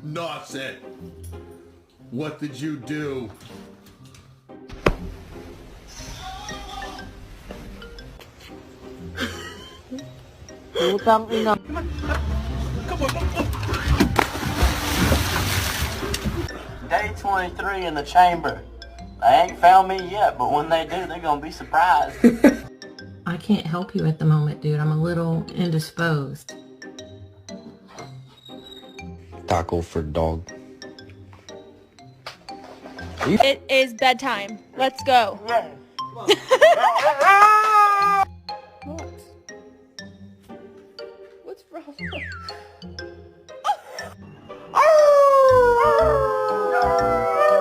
Naughty. What did you do? Putang ina. Day 23 in the chamber. They ain't found me yet, but when they do, they're gonna be surprised. I can't help you at the moment, dude. I'm a little indisposed. Taco for dog. It is bedtime. Let's go. What's wrong?